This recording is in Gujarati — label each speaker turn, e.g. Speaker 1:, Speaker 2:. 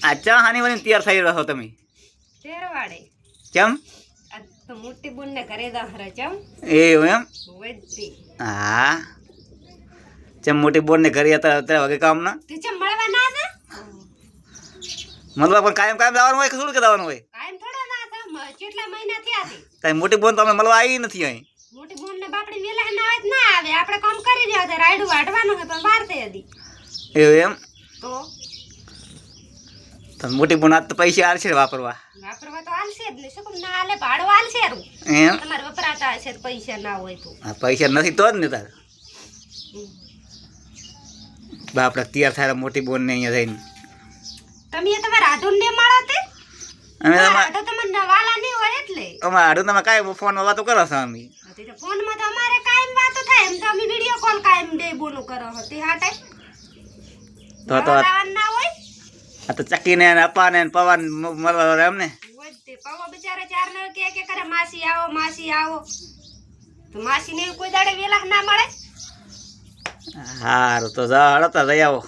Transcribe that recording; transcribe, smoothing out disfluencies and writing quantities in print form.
Speaker 1: આ ચા હાની વળી તૈયાર થઈ રહ્યો તમે
Speaker 2: તેરવાડે
Speaker 1: કેમ
Speaker 2: આ તો મોટી બુન ને ઘરે દહરે ચમ
Speaker 1: એવું એમ
Speaker 2: વધી
Speaker 1: હા ચમ મોટી બોન ને ઘરે હતા અત્યારે વગે કામ ના
Speaker 2: તે ચમ મળવા ના હતા
Speaker 1: મતલબ પણ કાયમ કાયમ લાવવાનું હોય કે શું કે લાવવાનું હોય
Speaker 2: કાયમ થોડા ના હતા કેટલા મહિના થયા હતી
Speaker 1: કઈ મોટી બોન તો અમે મળવા આવી નથી અહીં
Speaker 2: મોટી બુન ને બાપડી વેલા ના આવે ના આવે આપણે કામ કરી રહ્યા હતા રાયડું વાટવાનું હોય પણ વાર થઈ હતી
Speaker 1: એવું એમ
Speaker 2: તો
Speaker 1: મોટી બોન આજ તો પૈસા આવશે વાપરવા
Speaker 2: વાપરવા તો આલશે જ ને શું કામ ના આલે ભાડો આલશે રૂ
Speaker 1: એમ
Speaker 2: તમારે વપરાતા હશે તો પૈસા ના હોય તો
Speaker 1: આ પૈસા નથી તો જ ને તાર બાપડા તૈયાર થાય મોટી બોન ને અહીંયા થઈને
Speaker 2: તમે તમારા આધુન ને મળો તે
Speaker 1: અમે
Speaker 2: તો તમે નવાલા નહીં હોય એટલે
Speaker 1: અમારે હાડું તમે કાંઈ ફોનમાં વાતો કરો છો અમે
Speaker 2: ફોન માં તો અમારે કાયમ વાતો થાય એમ તો અમે વિડિયો કોલ કાયમ દે બોલું કરો હતી હાટે
Speaker 1: તો તો
Speaker 2: ના હોય
Speaker 1: આ તો ચકીને ને અપાને ને પવન મળવા એમ ને
Speaker 2: વધે પવો બિચારા ચાર ને કે કરે માસી આવો તો માસી ને કોઈ દાડે વેલા ના મળે
Speaker 1: હારું તો જા હળતા જઈ આવો